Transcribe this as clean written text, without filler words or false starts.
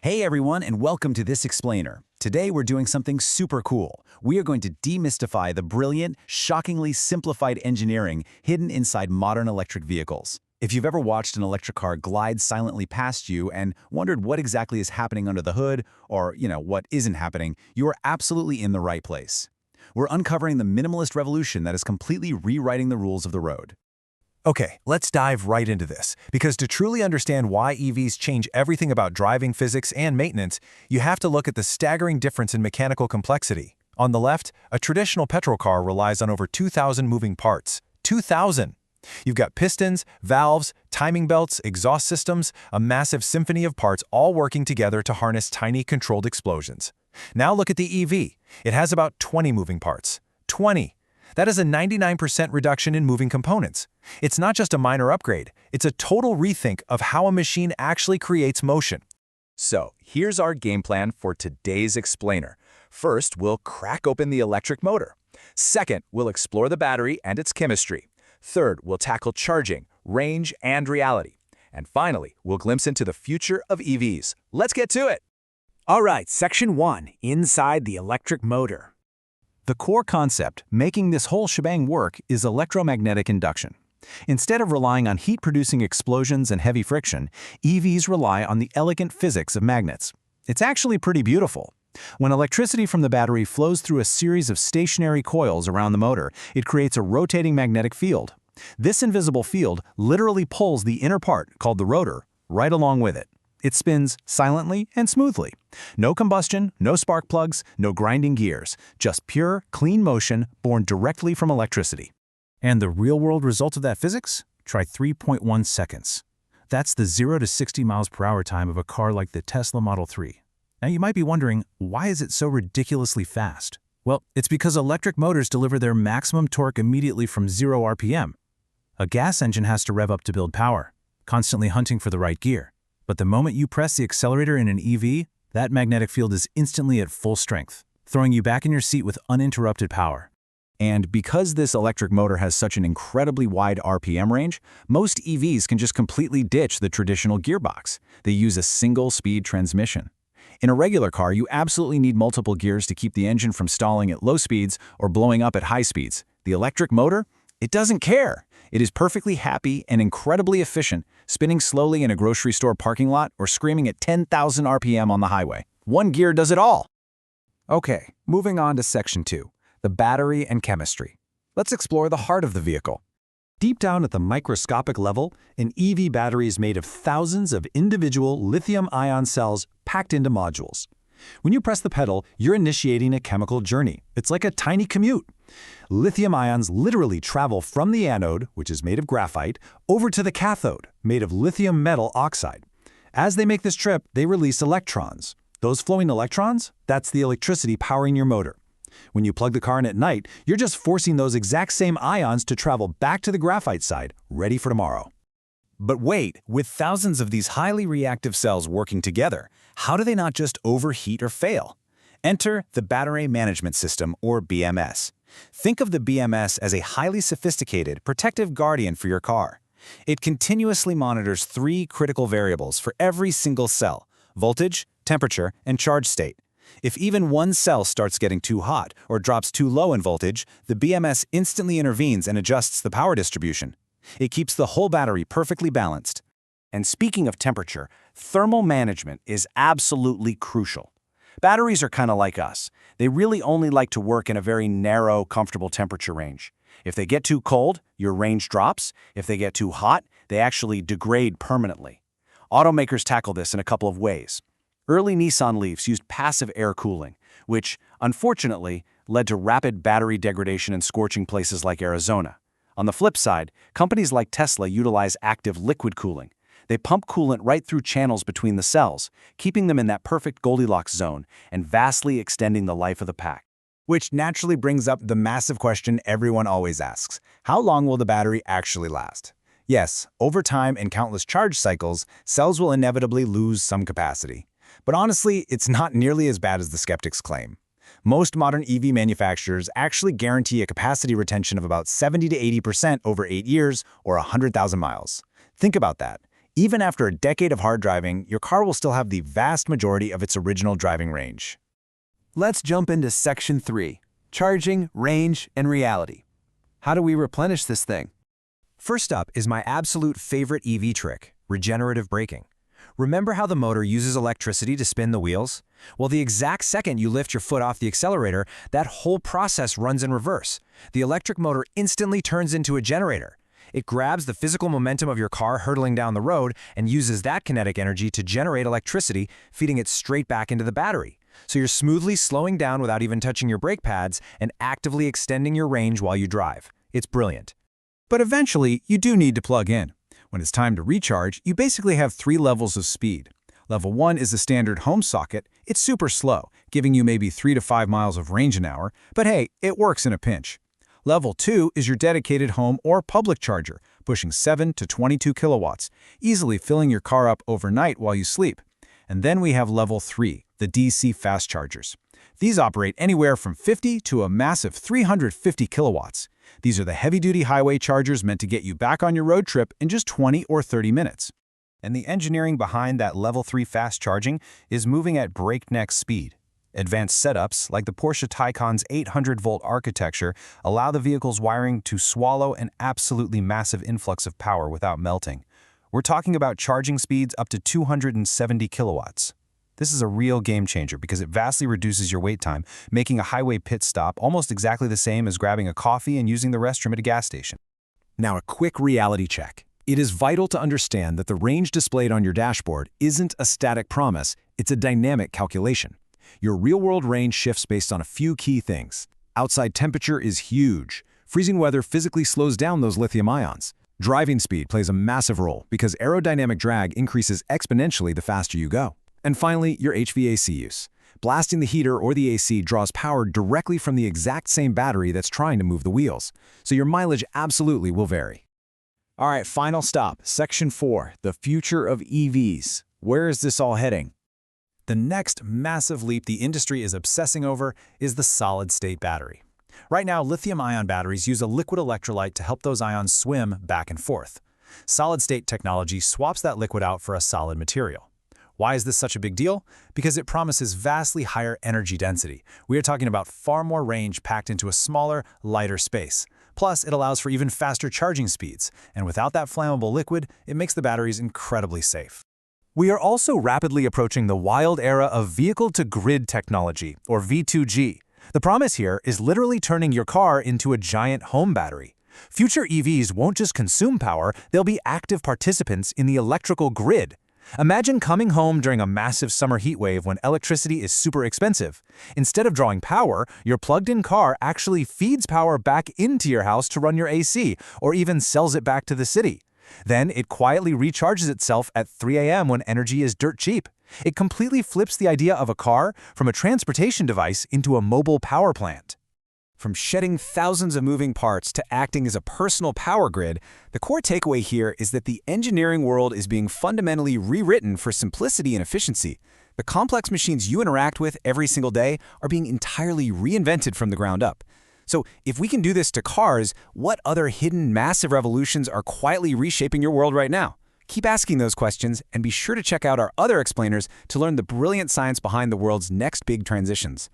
Hey everyone, and welcome to This Explainer. Today we're doing something super cool. We are going to demystify the brilliant, shockingly simplified engineering hidden inside modern electric vehicles. If you've ever watched an electric car glide silently past you and wondered what exactly is happening under the hood, or, what isn't happening, you are absolutely in the right place. We're uncovering the minimalist revolution that is completely rewriting the rules of the road. Okay, let's dive right into this, because to truly understand why EVs change everything about driving physics and maintenance, you have to look at the staggering difference in mechanical complexity. On the left, a traditional petrol car relies on over 2,000 moving parts. 2,000! You've got pistons, valves, timing belts, exhaust systems, a massive symphony of parts all working together to harness tiny controlled explosions. Now look at the EV. It has about 20 moving parts. 20! That is a 99% reduction in moving components. It's not just a minor upgrade, it's a total rethink of how a machine actually creates motion. So, here's our game plan for today's explainer. First, we'll crack open the electric motor. Second, we'll explore the battery and its chemistry. Third, we'll tackle charging, range, and reality. And finally, we'll glimpse into the future of EVs. Let's get to it! All right, Section 1, Inside the Electric Motor. The core concept making this whole shebang work is electromagnetic induction. Instead of relying on heat-producing explosions and heavy friction, EVs rely on the elegant physics of magnets. It's actually pretty beautiful. When electricity from the battery flows through a series of stationary coils around the motor, it creates a rotating magnetic field. This invisible field literally pulls the inner part, called the rotor, right along with it. It spins silently and smoothly. No combustion, no spark plugs, no grinding gears. Just pure, clean motion born directly from electricity. And the real-world result of that physics? Try 3.1 seconds. That's the 0 to 60 miles per hour time of a car like the Tesla Model 3. Now you might be wondering, why is it so ridiculously fast? Well, it's because electric motors deliver their maximum torque immediately from 0 RPM. A gas engine has to rev up to build power, constantly hunting for the right gear. But the moment you press the accelerator in an EV, that magnetic field is instantly at full strength, throwing you back in your seat with uninterrupted power. And because this electric motor has such an incredibly wide RPM range, most EVs can just completely ditch the traditional gearbox. They use a single-speed transmission. In a regular car, you absolutely need multiple gears to keep the engine from stalling at low speeds or blowing up at high speeds. The electric motor? It doesn't care. It is perfectly happy and incredibly efficient, spinning slowly in a grocery store parking lot or screaming at 10,000 RPM on the highway. One gear does it all. Okay, moving on to Section 2, the battery and chemistry. Let's explore the heart of the vehicle. Deep down at the microscopic level, an EV battery is made of thousands of individual lithium-ion cells packed into modules. When you press the pedal, you're initiating a chemical journey. It's like a tiny commute. Lithium ions literally travel from the anode, which is made of graphite, over to the cathode, made of lithium metal oxide. As they make this trip, they release electrons. Those flowing electrons, that's the electricity powering your motor. When you plug the car in at night, you're just forcing those exact same ions to travel back to the graphite side, ready for tomorrow. But wait, with thousands of these highly reactive cells working together, how do they not just overheat or fail? Enter the Battery Management System, or BMS. Think of the BMS as a highly sophisticated, protective guardian for your car. It continuously monitors 3 critical variables for every single cell: voltage, temperature, and charge state. If even one cell starts getting too hot or drops too low in voltage, the BMS instantly intervenes and adjusts the power distribution. It keeps the whole battery perfectly balanced. And speaking of temperature, thermal management is absolutely crucial. Batteries are kind of like us. They really only like to work in a very narrow, comfortable temperature range. If they get too cold, your range drops. If they get too hot, they actually degrade permanently. Automakers tackle this in a couple of ways. Early Nissan Leafs used passive air cooling, which, unfortunately, led to rapid battery degradation in scorching places like Arizona. On the flip side, companies like Tesla utilize active liquid cooling. They pump coolant right through channels between the cells, keeping them in that perfect Goldilocks zone and vastly extending the life of the pack. Which naturally brings up the massive question everyone always asks: how long will the battery actually last? Yes, over time and countless charge cycles, cells will inevitably lose some capacity. But honestly, it's not nearly as bad as the skeptics claim. Most modern EV manufacturers actually guarantee a capacity retention of about 70 to 80% over 8 years or 100,000 miles. Think about that. Even after a decade of hard driving, your car will still have the vast majority of its original driving range. Let's jump into Section 3, Charging, Range, and Reality. How do we replenish this thing? First up is my absolute favorite EV trick, regenerative braking. Remember how the motor uses electricity to spin the wheels? Well, the exact second you lift your foot off the accelerator, that whole process runs in reverse. The electric motor instantly turns into a generator. It grabs the physical momentum of your car hurtling down the road and uses that kinetic energy to generate electricity, feeding it straight back into the battery. So you're smoothly slowing down without even touching your brake pads and actively extending your range while you drive. It's brilliant. But eventually, you do need to plug in. When it's time to recharge, you basically have 3 levels of speed. Level 1 is the standard home socket. It's super slow, giving you maybe 3 to 5 miles of range an hour, but hey, it works in a pinch. Level 2 is your dedicated home or public charger, pushing 7 to 22 kilowatts, easily filling your car up overnight while you sleep. And then we have Level 3, the DC fast chargers. These operate anywhere from 50 to a massive 350 kilowatts. These are the heavy-duty highway chargers meant to get you back on your road trip in just 20 or 30 minutes. And the engineering behind that Level 3 fast charging is moving at breakneck speed. Advanced setups, like the Porsche Taycan's 800-volt architecture, allow the vehicle's wiring to swallow an absolutely massive influx of power without melting. We're talking about charging speeds up to 270 kilowatts. This is a real game changer because it vastly reduces your wait time, making a highway pit stop almost exactly the same as grabbing a coffee and using the restroom at a gas station. Now, a quick reality check. It is vital to understand that the range displayed on your dashboard isn't a static promise, it's a dynamic calculation. Your real-world range shifts based on a few key things. Outside temperature is huge. Freezing weather physically slows down those lithium ions. Driving speed plays a massive role because aerodynamic drag increases exponentially the faster you go. And finally, your HVAC use. Blasting the heater or the AC draws power directly from the exact same battery that's trying to move the wheels, so your mileage absolutely will vary. All right, final stop, Section 4, the future of EVs. Where is this all heading? The next massive leap the industry is obsessing over is the solid-state battery. Right now, lithium-ion batteries use a liquid electrolyte to help those ions swim back and forth. Solid-state technology swaps that liquid out for a solid material. Why is this such a big deal? Because it promises vastly higher energy density. We are talking about far more range packed into a smaller, lighter space. Plus, it allows for even faster charging speeds, and without that flammable liquid, it makes the batteries incredibly safe. We are also rapidly approaching the wild era of vehicle-to-grid technology, or V2G. The promise here is literally turning your car into a giant home battery. Future EVs won't just consume power, they'll be active participants in the electrical grid. Imagine coming home during a massive summer heat wave when electricity is super expensive. Instead of drawing power, your plugged-in car actually feeds power back into your house to run your AC, or even sells it back to the city. Then it quietly recharges itself at 3 a.m. when energy is dirt cheap. It completely flips the idea of a car from a transportation device into a mobile power plant. From shedding thousands of moving parts to acting as a personal power grid, the core takeaway here is that the engineering world is being fundamentally rewritten for simplicity and efficiency. The complex machines you interact with every single day are being entirely reinvented from the ground up. So if we can do this to cars, what other hidden massive revolutions are quietly reshaping your world right now? Keep asking those questions and be sure to check out our other explainers to learn the brilliant science behind the world's next big transitions.